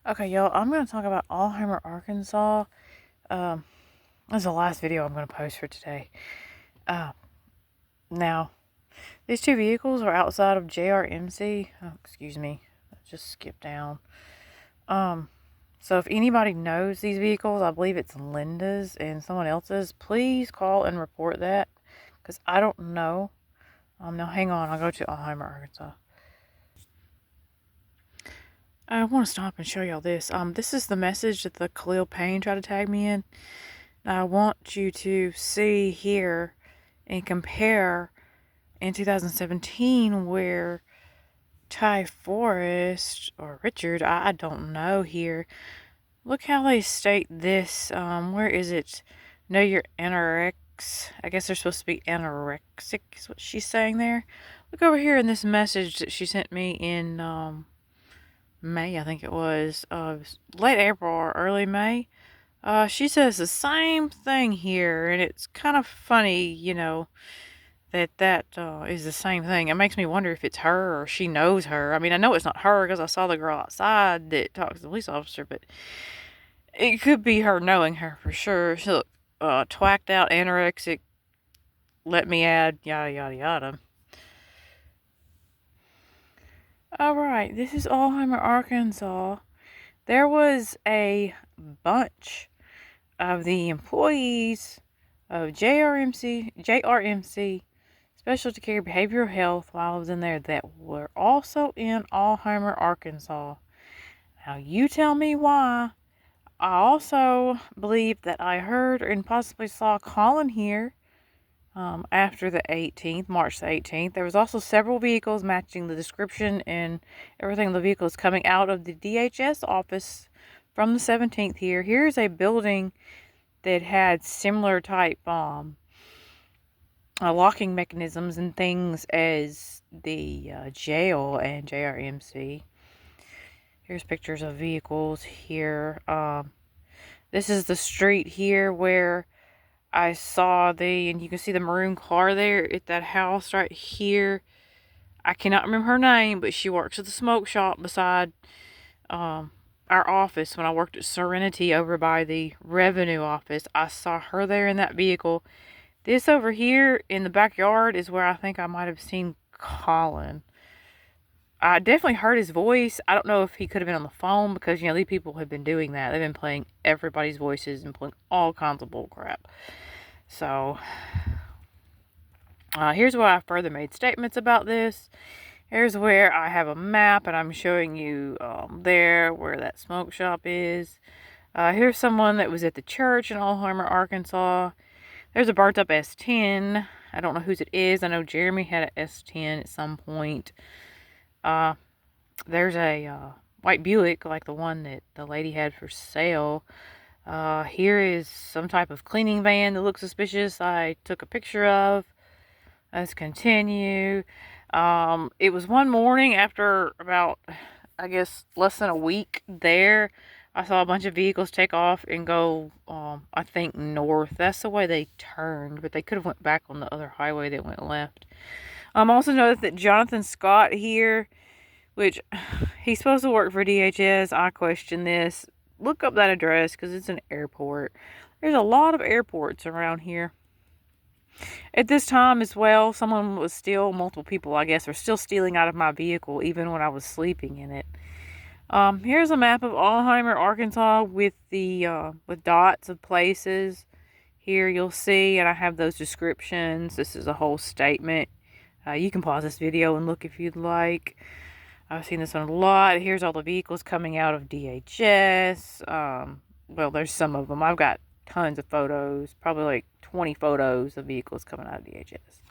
Okay, y'all, I'm going to talk about Alheimer, Arkansas. Um, this is the last video I'm going to post for today. Uh, Now, these two vehicles are outside of JRMC. Oh, excuse me. I just skipped down. Um, so if anybody knows these vehicles, I believe it's Linda's and someone else's, please call and report that, because I don't know. Now hang on, I'll go to Alheimer, Arkansas. I want to stop and show y'all this. This is the message that the Khalil Payne tried to tag me in. I want you to see here and compare in 2017 where Ty Forrest or Richard, I don't know here. Look how they state this. Where is it? Know your anorex. I guess they're supposed to be anorexic, is what she's saying there. Look over here in this message that she sent me in May, I think it was. Late April or early May. She says the same thing here, and it's kind of funny, that is the same thing. It makes me wonder if it's her or she knows her. I mean, I know it's not her because I saw the girl outside that talks to the police officer, but it could be her knowing her for sure. She look twacked out, anorexic, let me add, yada, yada, yada. Alright, this is Alheimer, Arkansas. There was a bunch of the employees of JRMC Specialty Care Behavioral Health while I was in there that were also in Alheimer, Arkansas. Now you tell me why. I also believe that I heard and possibly saw Colin here after the 18th, March the 18th. There was also several vehicles matching the description and everything of the vehicles coming out of the DHS office from the 17th here. Here's a building that had similar type locking mechanisms and things as the jail and JRMC. Here's pictures of vehicles here. This is the street here where I saw and you can see the maroon car there at that house right here. I cannot remember her name, but she works at the smoke shop beside our office when I worked at Serenity over by the revenue office. I saw her there in that vehicle. This over here in the backyard is where I think I might have seen Colin. I definitely heard his voice. I don't know if he could have been on the phone because, these people have been doing that. They've been playing everybody's voices and playing all kinds of bull crap. So, here's where I further made statements about this. Here's where I have a map and I'm showing you there where that smoke shop is. Here's someone that was at the church in Alheimer, Arkansas. There's a burnt up S10. I don't know whose it is. I know Jeremy had an S10 at some point. There's a white Buick like the one that the lady had for sale. Here is some type of cleaning van that looks suspicious. I took a picture of. Let's continue. It was one morning after about, I guess, less than a week there. I saw a bunch of vehicles take off and go, I think, north. That's the way they turned, but they could have went back on the other highway that went left. Also noticed that Jonathan Scott here, which he's supposed to work for DHS. I question this. Look up that address because it's an airport. There's a lot of airports around here. At this time as well, multiple people, I guess, are still stealing out of my vehicle even when I was sleeping in it. Here's a map of Alheimer, Arkansas with with dots of places. Here you'll see, and I have those descriptions. This is a whole statement. You can pause this video and look if you'd like. I've seen this one a lot. Here's all the vehicles coming out of DHS. Well, there's some of them. I've got tons of photos, probably like 20 photos of vehicles coming out of DHS.